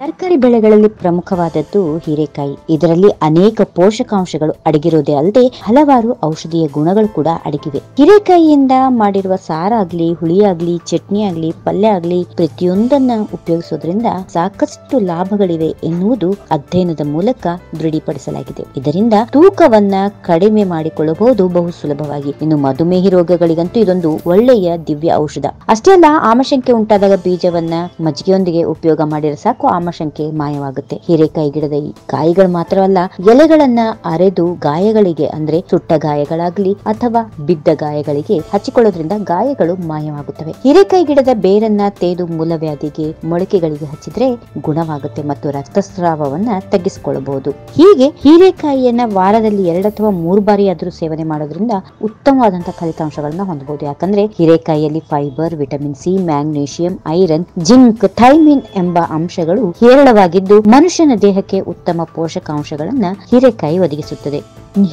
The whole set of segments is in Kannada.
ತರಕಾರಿ ಬೆಳೆಗಳಲ್ಲಿ ಪ್ರಮುಖವಾದದ್ದು ಹೀರೆಕಾಯಿ. ಇದರಲ್ಲಿ ಅನೇಕ ಪೋಷಕಾಂಶಗಳು ಅಡಗಿರುವುದೇ ಅಲ್ಲದೆ ಹಲವಾರು ಔಷಧೀಯ ಗುಣಗಳು ಕೂಡ ಅಡಗಿವೆ. ಹೀರೆಕಾಯಿಯಿಂದ ಮಾಡಿರುವ ಸಾರ ಆಗ್ಲಿ, ಹುಳಿ ಆಗ್ಲಿ, ಚಟ್ನಿ ಆಗ್ಲಿ, ಪಲ್ಯ ಆಗ್ಲಿ ಪ್ರತಿಯೊಂದನ್ನ ಉಪಯೋಗಿಸೋದ್ರಿಂದ ಸಾಕಷ್ಟು ಲಾಭಗಳಿವೆ ಎನ್ನುವುದು ಅಧ್ಯಯನದ ಮೂಲಕ ದೃಢೀಪಡಿಸಲಾಗಿದೆ. ಇದರಿಂದ ತೂಕವನ್ನ ಕಡಿಮೆ ಮಾಡಿಕೊಳ್ಳಬಹುದು ಬಹು ಸುಲಭವಾಗಿ. ಇನ್ನು ಮಧುಮೇಹಿ ರೋಗಗಳಿಗಂತೂ ಇದೊಂದು ಒಳ್ಳೆಯ ದಿವ್ಯ ಔಷಧ. ಅಷ್ಟೇ ಅಲ್ಲ, ಆಮಶಂಕೆ ಉಂಟಾದಾಗ ಬೀಜವನ್ನ ಮಜ್ಜಿಗೆಯೊಂದಿಗೆ ಉಪಯೋಗ ಮಾಡಿದ್ರೆ ಸಾಕು, ಆಮಶಂಕೆ ಮಾಯವಾಗುತ್ತೆ. ಹೀರೆಕಾಯಿ ಗಿಡದ ಈ ಕಾಯಿಗಳು ಮಾತ್ರವಲ್ಲ, ಎಲೆಗಳನ್ನ ಅರೆದು ಗಾಯಗಳಿಗೆ ಅಂದ್ರೆ ಸುಟ್ಟ ಗಾಯಗಳಾಗ್ಲಿ ಅಥವಾ ಬಿದ್ದ ಗಾಯಗಳಿಗೆ ಹಚ್ಚಿಕೊಳ್ಳೋದ್ರಿಂದ ಗಾಯಗಳು ಮಾಯವಾಗುತ್ತವೆ. ಹೀರೆಕಾಯಿ ಗಿಡದ ಬೇರನ್ನ ತೇದು ಮೂಲವ್ಯಾಧಿಗೆ, ಮೊಳಕೆಗಳಿಗೆ ಹಚ್ಚಿದ್ರೆ ಗುಣವಾಗುತ್ತೆ ಮತ್ತು ರಕ್ತಸ್ರಾವವನ್ನ ತಗ್ಗಿಸಿಕೊಳ್ಳಬಹುದು. ಹೀಗೆ ಹೀರೆಕಾಯಿಯನ್ನ ವಾರದಲ್ಲಿ 2 ಅಥವಾ 3 ಬಾರಿ ಆದ್ರೂ ಸೇವನೆ ಮಾಡೋದ್ರಿಂದ ಉತ್ತಮವಾದಂತಹ ಫಲಿತಾಂಶಗಳನ್ನ ಹೊಂದಬಹುದು. ಯಾಕಂದ್ರೆ ಹೀರೆಕಾಯಿಯಲ್ಲಿ fibre, vitamin C, magnesium, iron, zinc, thiamine ಎಂಬ ಅಂಶಗಳು ಹೇರಳವಾಗಿದ್ದು ಮನುಷ್ಯನ ದೇಹಕ್ಕೆ ಉತ್ತಮ ಪೋಷಕಾಂಶಗಳನ್ನ ಹೀರೆಕಾಯಿ ಒದಗಿಸುತ್ತದೆ.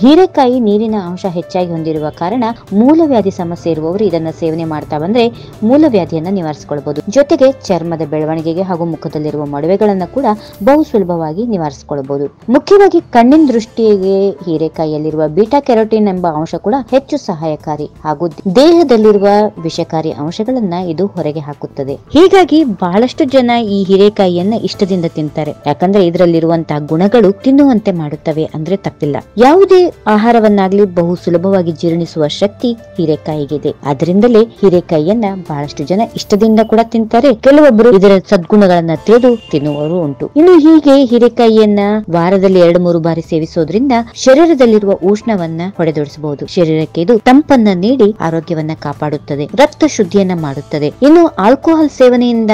ಹೀರೆಕಾಯಿ ನೀರಿನ ಅಂಶ ಹೆಚ್ಚಾಗಿ ಹೊಂದಿರುವ ಕಾರಣ ಮೂಲವ್ಯಾಧಿ ಸಮಸ್ಯೆ ಇರುವವರು ಇದನ್ನ ಸೇವನೆ ಮಾಡ್ತಾ ಬಂದ್ರೆ ಮೂಲವ್ಯಾಧಿಯನ್ನ ನಿವಾರಿಸಿಕೊಳ್ಳಬಹುದು. ಜೊತೆಗೆ ಚರ್ಮದ ಬೆಳವಣಿಗೆಗೆ ಹಾಗೂ ಮುಖದಲ್ಲಿರುವ ಮೊಡವೆಗಳನ್ನ ಕೂಡ ಬಹು ಸುಲಭವಾಗಿ ನಿವಾರಿಸಿಕೊಳ್ಳಬಹುದು. ಮುಖ್ಯವಾಗಿ ಕಣ್ಣಿನ ದೃಷ್ಟಿಗೆ ಹೀರೆಕಾಯಿಯಲ್ಲಿರುವ ಬೀಟಾ ಕೆರೋಟಿನ್ ಎಂಬ ಅಂಶ ಕೂಡ ಹೆಚ್ಚು ಸಹಾಯಕಾರಿ ಹಾಗೂ ದೇಹದಲ್ಲಿರುವ ವಿಷಕಾರಿ ಅಂಶಗಳನ್ನ ಇದು ಹೊರಗೆ ಹಾಕುತ್ತದೆ. ಹೀಗಾಗಿ ಬಹಳಷ್ಟು ಜನ ಈ ಹೀರೆಕಾಯಿಯನ್ನ ಇಷ್ಟದಿಂದ ತಿಂತಾರೆ. ಯಾಕಂದ್ರೆ ಇದರಲ್ಲಿರುವಂತಹ ಗುಣಗಳು ತಿನ್ನುವಂತೆ ಮಾಡುತ್ತವೆ ಅಂದ್ರೆ ತಪ್ಪಿಲ್ಲ. ಯಾವುದೇ ಆಹಾರವನ್ನಾಗ್ಲಿ ಬಹು ಸುಲಭವಾಗಿ ಜೀರ್ಣಿಸುವ ಶಕ್ತಿ ಹೀರೆಕಾಯಿಗಿದೆ. ಅದರಿಂದಲೇ ಹೀರೆಕಾಯಿಯನ್ನ ಬಹಳಷ್ಟು ಜನ ಇಷ್ಟದಿಂದ ಕೂಡ ತಿಂತಾರೆ. ಕೆಲವೊಬ್ಬರು ಇದರ ಸದ್ಗುಣಗಳನ್ನ ತಿಳಿದು ತಿನ್ನುವವರು ಉಂಟು. ಇನ್ನು ಹೀಗೆ ಹೀರೆಕಾಯಿಯನ್ನ ವಾರದಲ್ಲಿ 2-3 ಬಾರಿ ಸೇವಿಸೋದ್ರಿಂದ ಶರೀರದಲ್ಲಿರುವ ಉಷ್ಣವನ್ನ ಹೊಡೆದೊಡಿಸಬಹುದು. ಶರೀರಕ್ಕೆ ಇದು ತಂಪನ್ನ ನೀಡಿ ಆರೋಗ್ಯವನ್ನ ಕಾಪಾಡುತ್ತದೆ, ರಕ್ತ ಶುದ್ಧಿಯನ್ನ ಮಾಡುತ್ತದೆ. ಇನ್ನು ಆಲ್ಕೋಹಾಲ್ ಸೇವನೆಯಿಂದ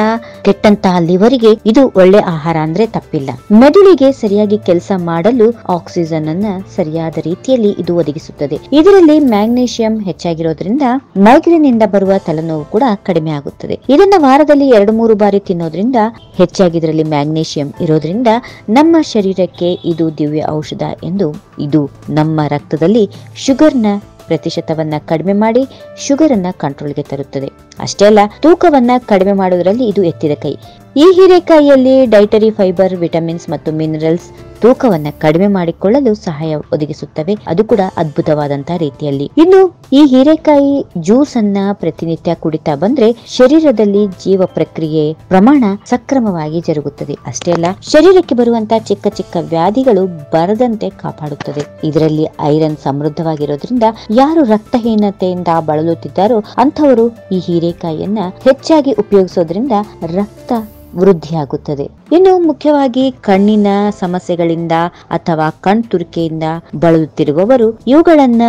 ಕೆಟ್ಟಂತಹ ಲಿವರಿಗೆ ಇದು ಒಳ್ಳೆ ಆಹಾರ ಅಂದ್ರೆ ತಪ್ಪಿಲ್ಲ. ಮೆದುಳಿಗೆ ಸರಿಯಾಗಿ ಕೆಲಸ ಮಾಡಲು ಆಕ್ಸಿಜನ್ ಅನ್ನ ಸರಿಯಾದ ರೀತಿಯಲ್ಲಿ ಇದು ಒದಗಿಸುತ್ತದೆ. ಇದರಲ್ಲಿ ಮ್ಯಾಗ್ನೀಷಿಯಂ ಹೆಚ್ಚಾಗಿರೋದ್ರಿಂದ ಮೈಗ್ರೇನ್ ಇಂದ ಬರುವ ತಲೆನೋವು ಕೂಡ ಕಡಿಮೆ ಆಗುತ್ತದೆ. ಇದನ್ನ ವಾರದಲ್ಲಿ 2-3 ಬಾರಿ ತಿನ್ನೋದ್ರಿಂದ ಹೆಚ್ಚಾಗಿ ಇದರಲ್ಲಿ ಮ್ಯಾಗ್ನೀಷಿಯಂ ಇರೋದ್ರಿಂದ ನಮ್ಮ ಶರೀರಕ್ಕೆ ಇದು ದಿವ್ಯ ಔಷಧ ಎಂದು ಇದು ನಮ್ಮ ರಕ್ತದಲ್ಲಿ ಶುಗರ್ನ ಪ್ರತಿಶತವನ್ನ ಕಡಿಮೆ ಮಾಡಿ ಶುಗರ್ ಅನ್ನ ಕಂಟ್ರೋಲ್ಗೆ ತರುತ್ತದೆ. ಅಷ್ಟೇ ಅಲ್ಲ, ತೂಕವನ್ನ ಕಡಿಮೆ ಮಾಡುವುದರಲ್ಲಿ ಇದು ಎತ್ತಿದ ಕೈ. ಈ ಹೀರೆಕಾಯಿಯಲ್ಲಿ ಡೈಟರಿ ಫೈಬರ್, ವಿಟಮಿನ್ಸ್ ಮತ್ತು ಮಿನರಲ್ಸ್ ತೂಕವನ್ನ ಕಡಿಮೆ ಮಾಡಿಕೊಳ್ಳಲು ಸಹಾಯ ಒದಗಿಸುತ್ತವೆ, ಅದು ಕೂಡ ಅದ್ಭುತವಾದಂತಹ ರೀತಿಯಲ್ಲಿ. ಇನ್ನು ಈ ಹೀರೆಕಾಯಿ ಜ್ಯೂಸ್ ಅನ್ನ ಪ್ರತಿನಿತ್ಯ ಕುಡಿತಾ ಬಂದ್ರೆ ಶರೀರದಲ್ಲಿ ಜೀವ ಪ್ರಕ್ರಿಯೆ ಪ್ರಮಾಣ ಸಕ್ರಮವಾಗಿ ಜರುಗುತ್ತದೆ. ಅಷ್ಟೇ ಅಲ್ಲ, ಶರೀರಕ್ಕೆ ಬರುವಂತಹ ಚಿಕ್ಕ ಚಿಕ್ಕ ವ್ಯಾಧಿಗಳು ಬರದಂತೆ ಕಾಪಾಡುತ್ತದೆ. ಇದರಲ್ಲಿ ಐರನ್ ಸಮೃದ್ಧವಾಗಿರೋದ್ರಿಂದ ಯಾರು ರಕ್ತಹೀನತೆಯಿಂದ ಬಳಲುತ್ತಿದ್ದಾರೋ ಅಂತವರು ಈ ಹೀರೆಕಾಯಿಯನ್ನ ಹೆಚ್ಚಾಗಿ ಉಪಯೋಗಿಸೋದ್ರಿಂದ ರಕ್ತ ವೃದ್ಧಿಯಾಗುತ್ತದೆ. ಇನ್ನು ಮುಖ್ಯವಾಗಿ ಕಣ್ಣಿನ ಸಮಸ್ಯೆಗಳಿಂದ ಅಥವಾ ಕಣ್ತುರಿಕೆಯಿಂದ ಬಳಲುತ್ತಿರುವವರು ಇವುಗಳನ್ನ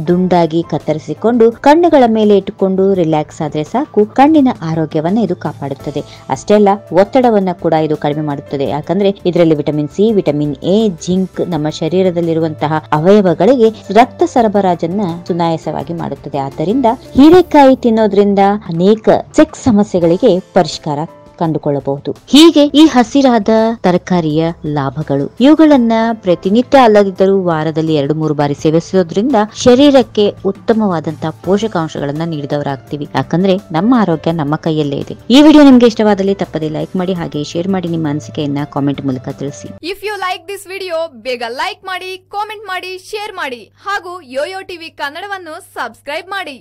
ದುಂಡಾಗಿ ಕತ್ತರಿಸಿಕೊಂಡು ಕಣ್ಣುಗಳ ಮೇಲೆ ಇಟ್ಟುಕೊಂಡು ರಿಲ್ಯಾಕ್ಸ್ ಆದ್ರೆ ಸಾಕು, ಕಣ್ಣಿನ ಆರೋಗ್ಯವನ್ನ ಇದು ಕಾಪಾಡುತ್ತದೆ. ಅಷ್ಟೇ ಅಲ್ಲ, ಒತ್ತಡವನ್ನ ಕೂಡ ಇದು ಕಡಿಮೆ ಮಾಡುತ್ತದೆ. ಯಾಕಂದ್ರೆ ಇದರಲ್ಲಿ vitamin C, vitamin A, zinc ನಮ್ಮ ಶರೀರದಲ್ಲಿರುವಂತಹ ಅವಯವಗಳಿಗೆ ರಕ್ತ ಸರಬರಾಜನ್ನ ಸುನಾಯಾಸವಾಗಿ ಮಾಡುತ್ತದೆ. ಆದ್ದರಿಂದ ಹೀರೆಕಾಯಿ ತಿನ್ನೋದ್ರಿಂದ ಅನೇಕ ಸೆಕ್ಸ್ ಸಮಸ್ಯೆಗಳಿಗೆ ಪರಿಷ್ಕಾರ ಕಂಡುಕೊಳ್ಳಬಹುದು. ಹೀಗೆ ಈ ಹಸಿರಾದ ತರಕಾರಿಯ ಲಾಭಗಳು, ಇವುಗಳನ್ನ ಪ್ರತಿನಿತ್ಯ ಅಲ್ಲದಿದ್ದರೂ ವಾರದಲ್ಲಿ 2-3 ಬಾರಿ ಸೇವಿಸೋದ್ರಿಂದ ಶರೀರಕ್ಕೆ ಉತ್ತಮವಾದಂತಹ ಪೋಷಕಾಂಶಗಳನ್ನ ನೀಡಿದವರಾಗ್ತೀವಿ. ಯಾಕಂದ್ರೆ ನಮ್ಮ ಆರೋಗ್ಯ ನಮ್ಮ ಕೈಯಲ್ಲೇ ಇದೆ. ಈ ವಿಡಿಯೋ ನಿಮ್ಗೆ ಇಷ್ಟವಾದಲ್ಲಿ ತಪ್ಪದೇ ಲೈಕ್ ಮಾಡಿ, ಹಾಗೆ ಶೇರ್ ಮಾಡಿ, ನಿಮ್ಮ ಅನಿಸಿಕೆಯನ್ನ ಕಾಮೆಂಟ್ ಮೂಲಕ ತಿಳಿಸಿ. If you like this video, ಬೇಗ ಲೈಕ್ ಮಾಡಿ, ಕಾಮೆಂಟ್ ಮಾಡಿ, ಶೇರ್ ಮಾಡಿ ಹಾಗೂ ಯೋಯೋ ಟಿವಿ ಕನ್ನಡವನ್ನು ಸಬ್ಸ್ಕ್ರೈಬ್ ಮಾಡಿ.